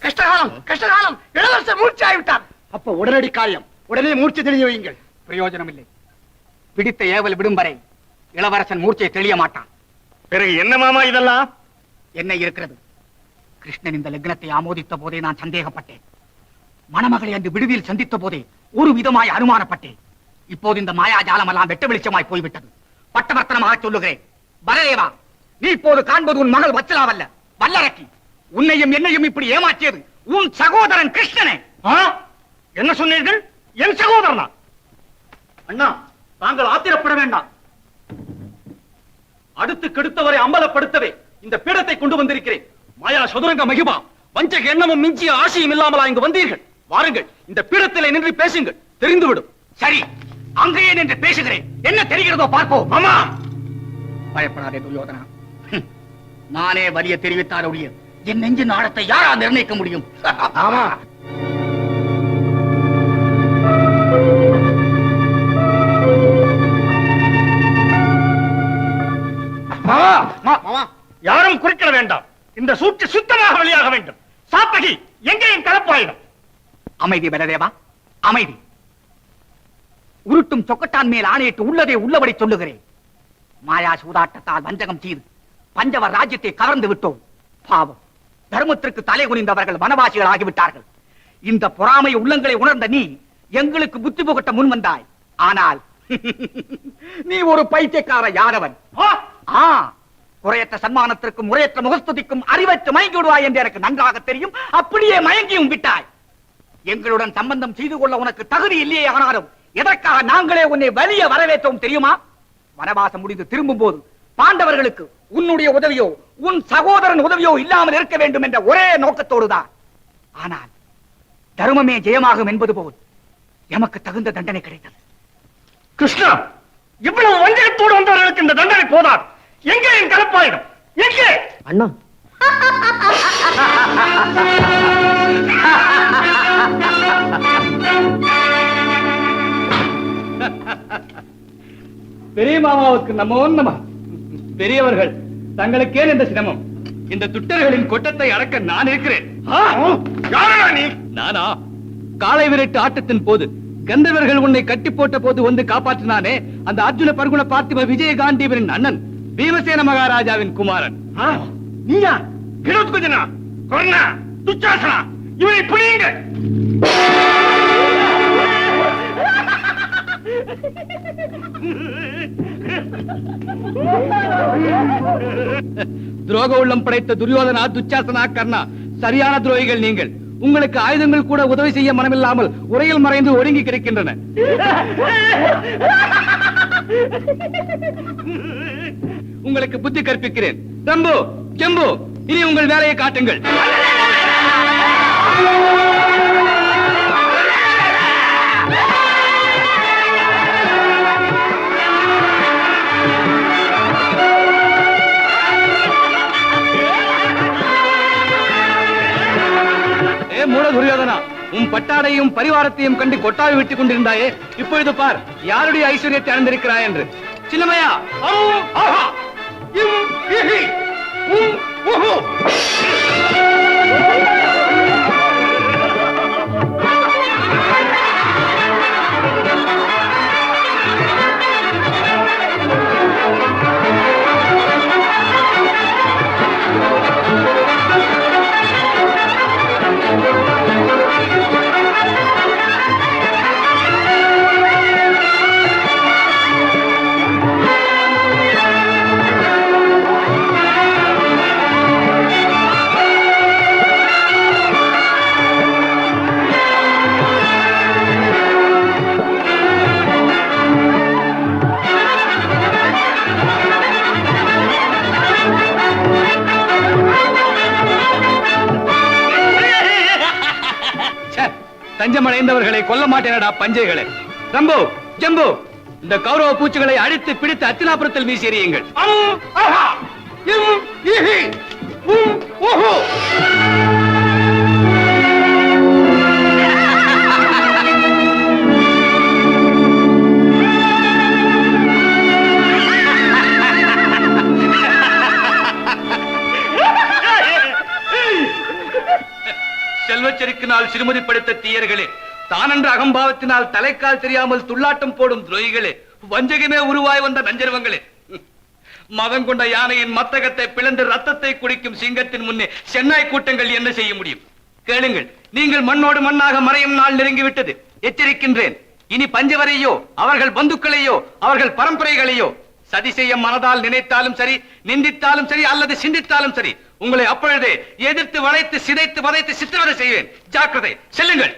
S3: கஷ்டகாலம், கஷ்டகாலம். இளவரசர் மூர்ச்சியாகிவிட்டார்.
S2: அப்ப உடனடி காரியம், உடனே மூர்ச்சை தெளிய வையுங்கள். பிரயோஜனம் இல்லை. பிடித்த ஏவல் விடும் வரை இளவரசன் மூர்ச்சை தெளிய மாட்டான்.
S9: பிறகு என்ன மாமா இதெல்லாம்?
S2: என்ன இருக்கிறது? கிருஷ்ணன் இந்த லக்னத்தை ஆமோதித்த போதே நான் சந்தேகப்பட்டேன். மணமகளை அன்று விடுதியில் சந்தித்த போதே ஒரு விதமாய் அனுமானப்பட்டேன். இப்போது இந்த மாயாஜாலம் எல்லாம் வெட்ட வெளிச்சமாய் போய்விட்டது. பட்டவர்த்தனமாக சொல்லுகிறேன், பலதேவா, நீ இப்போது காண்பது உன் மகள் வத்சலாவல்ல, வல்லரக்கி. உன்னையும் என்னையும் இப்படி ஏமாற்றியது உன் சகோதரன் கிருஷ்ணனே.
S6: என்ன சொன்னீர்கள்? என் சகோதரனா?
S7: அண்ணா, தாங்கள் ஆத்திரப்பட வேண்டாம். அடுத்து கெடுத்தவரை அம்பலப்படுத்தவே இந்த பீடத்தை கொண்டு வந்திருக்கிறேன். மாயா சதுரங்க மகிமா, வஞ்சக எண்ணமும் மிஞ்சிய ஆசையும் இல்லாமலா இங்கு வந்தீர்கள்? வாருங்கள், இந்த பீடத்திலே நின்று பேசுங்கள், தெரிந்துவிடும்.
S2: சரி, அங்கேயே நின்று பேசுகிறேன். என்ன தெரிகிறதோ பார்ப்போம்.
S6: மாமா,
S2: பயப்படாதே துரியோதனா. நானே வலிய தெரிவித்தாரோடைய என் நெஞ்சு நாடத்தை யாரா நிர்ணயிக்க முடியும்?
S6: ஆமா. யாரும் குறிக்கிட வேண்டாம். இந்த சூழ்ச்சி சுத்தமாக வெளியாக வேண்டும். சாத்தகி, எங்கே என் கலப்பாயிடும்?
S2: அமைதி பலதேவா, அமைதி. உருட்டும் சொக்கட்டான் மேல் ஆணையிட்டு உள்ளதை உள்ளபடி சொல்லுகிறேன். மாயா சூதாட்டத்தால் வஞ்சகம் செய்து பஞ்சவர் ராஜ்யத்தை கவர்ந்து விட்டோம். பாவம், தர்மத்திற்கு தலை குனிந்தவர்கள் வனவாசிகள் ஆகிவிட்டார்கள். இந்த பொறாமை உள்ளங்களை உணர்ந்த நீ எங்களுக்கு புத்தி புகட்ட முன் வந்தாய். ஆனால் நீ ஒரு பைத்தியக்கார யாதவன். குறையற்ற சன்மானத்திற்கும் முறையற்ற முகஸ்துதிக்கும் அறிவற்று மயங்கி விடுவாய் என்று எனக்கு நன்றாக தெரியும். அப்படியே மயங்கியும் விட்டாய். எங்களுடன் சம்பந்தம் செய்து கொள்ள உனக்கு தகுதி இல்லையே. ஆனாலும் எதற்காக நாங்களே உன்னை வலிய வரவேற்றோம் தெரியுமா? வனவாசம் முடிந்து திரும்பும் போது பாண்டவர்களுக்கு உன்னுடைய உதவியோ உன் சகோதரன் உதவியோ இல்லாமல் இருக்க வேண்டும் என்ற ஒரே நோக்கத்தோடுதான். ஆனால் தர்மமே ஜெயமாகும் என்பது போல் எமக்கு தகுந்த தண்டனை கிடைத்தது.
S6: கிருஷ்ணா, இவ்வளவு வஞ்சகத்தோடு வந்தவர்களுக்கு இந்த தண்டனை போதாது. எங்கே என் கலப்பாயிடும்? எங்கே?
S9: அண்ணா,
S8: பெரிய மாமாவுக்கு நமோ நம. பெரியவர்கள், தங்களுக்கே இந்த சிரமம். இந்த துட்டர்களின் கொட்டத்தை அடக்க நான் இருக்கிறேன்.
S6: யாரா நீ?
S8: நானா? காளை விரட்டு ஆட்டத்தின் போது கந்தவர்கள் உன்னை கட்டி போட்ட போது வந்து காப்பாற்றினானே, அந்த அர்ஜுன பர்குண பார்த்திப விஜயகாண்டீவரின் அண்ணன் பீமசேன மகாராஜாவின் குமாரன்.
S6: நீயா? கிருத்குஜனா, கர்ணா, துச்சாசனா, இவரை புரியுங்க.
S8: துரோக உள்ளம் படைத்த துரியோதனா, துச்சாசனா, கர்ணா சரியான துரோகிகள் நீங்கள். உங்களுக்கு ஆயுதங்கள் கூட உதவி செய்ய மனமில்லாமல் உரையில் மறைந்து ஒடுங்கி கிடக்கின்றன. உங்களுக்கு புத்தி கற்பிக்கிறேன். தம்பு, ஜம்பு, இனி உங்கள் வேலையை காட்டுங்கள். மூட துரியோதனா, உன் பட்டாடையும் பரிவாரத்தையும் கண்டு கொட்டாவி விட்டுக் கொண்டிருந்தாயே, இப்பொழுது பார் யாருடைய ஐஸ்வர்யத்தை அடைந்திருக்கிறாய் என்று. சின்னமையா, தஞ்சமடைந்தவர்களை கொல்ல மாட்டேனடா பஞ்சைகளை. தம்பு, ஜம்பு, இந்த கௌரவ பூச்சிகளை அழித்து பிடித்து அத்தினாபுரத்தில் வீசி எறியுங்கள். செல்வச்செருக்கினால் சிறுமதி படுத்த தீயர்களே, தானென்ற அகம்பாவத்தினால் தலைக்கால் தெரியாமல் துள்ளாட்டம் போடும் துரோகிகளே, வஞ்சகமே உருவாய் வந்த நஞ்சர்வங்களே, மதம் கொண்ட யானையின் மத்தகத்தை பிளந்து ரத்தத்தை குடிக்கும் சிங்கத்தின் முன்னே சென்னாய் கூட்டங்கள் என்ன செய்ய முடியும்? கேளுங்கள், நீங்கள் மண்ணோடு மண்ணாக மறையும் நாள் நெருங்கிவிட்டது. எச்சரிக்கின்றேன், இனி பஞ்சவரையோ அவர்கள் பந்துக்களையோ அவர்கள் பரம்பரைகளையோ சதி செய்ய மனதால் நினைத்தாலும் சரி, நிந்தித்தாலும் சரி, அல்லது சிந்தித்தாலும் சரி, உங்களை அப்பொழுதே எதிர்த்து வளைத்து சிதைத்து வதைத்து சித்திரவதை செய்வேன். ஜாக்கிரதை, செல்லுங்கள்.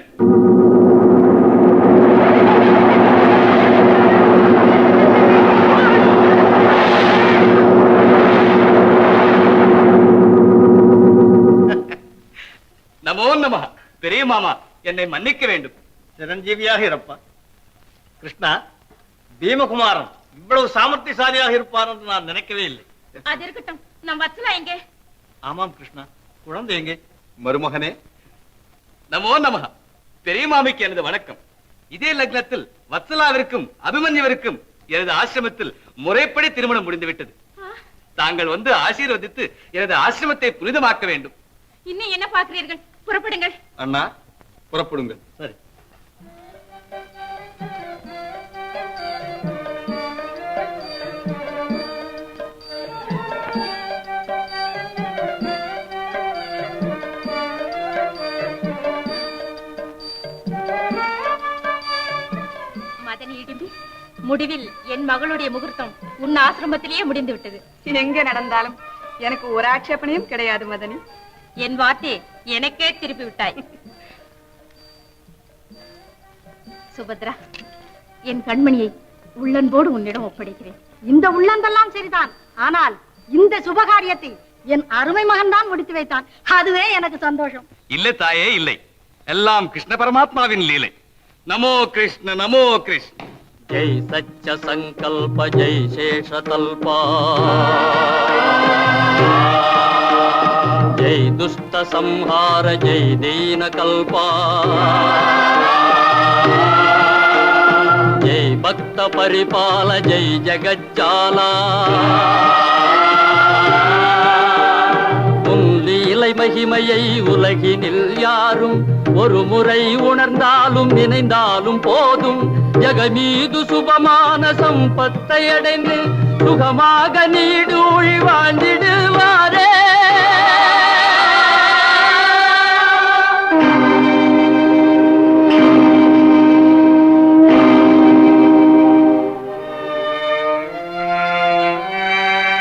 S8: நமோ நம. பெரிய மாமா, என்னை மன்னிக்க வேண்டும்.
S9: சிரஞ்சீவியாக இருப்பா. கிருஷ்ணா, பீமகுமாரன் இவ்வளவு சாமர்த்தியசாலியாக இருப்பார் என்று நான் நினைக்கவே இல்லை.
S5: அது இருக்கட்டும், நம் வத்சலா எங்கே?
S9: ஆமாம் கிருஷ்ணா, குழந்தை எங்கே?
S8: மருமகனே. நமோ நம. பெரிய மாமிக்கு எனது வணக்கம். இதே லக்னத்தில் வத்சலாவிற்கும் அபிமன்யுவிற்கும் எனது ஆசிரமத்தில் முறைப்படி திருமணம் முடிந்துவிட்டது. தாங்கள் வந்து ஆசீர்வதித்து எனது ஆசிரமத்தை புனிதமாக்க வேண்டும்.
S5: இன்னும் என்ன பார்க்கிறீர்கள்? புறப்படுங்கள்.
S8: அண்ணா, புறப்படுங்கள்.
S9: சரி.
S5: மதனி இடிம்பி, முடிவில் என் மகளுடைய முகூர்த்தம் உன் ஆசிரமத்திலேயே முடிந்து விட்டது.
S10: எங்க நடந்தாலும் எனக்கு ஒரு ஆட்சேபனையும் கிடையாது மதனி.
S5: என் வார்த்தை எனக்கே திருப்பி விட்டாய். சுபத்ரா, என் கண்மணியை உள்ளன்போடு உன்னிடம் ஒப்படைக்கிறேன்.
S10: இந்த உள்ளந்தெல்லாம் சரிதான், ஆனால் இந்த சுபகாரியத்தை என் அருமை மகன் தான் முடித்து வைத்தான். அதுவே எனக்கு சந்தோஷம்.
S8: இல்லை தாயே, இல்லை. எல்லாம் கிருஷ்ண பரமாத்மாவின் லீலை. நமோ கிருஷ்ண, நமோ கிருஷ்ண.
S4: ஜெய் சச்ச சங்கல்ப ஜெய் சேஷதல்பா, ஜெய் துஷ்ட சம்ஹார ஜெய் தீன கல்பா, ஜெய் பக்த பரிபால ஜெய் ஜகஜ்ஜாலா. உன் லீலை மகிமையை உலகினில் யாரும் ஒரு முறை உணர்ந்தாலும் நினைந்தாலும் போதும். ஜகமீது சுபமான சம்பத்தை அடைந்து சுகமாக நீடூழி வாழ்ந்திடுவாரே.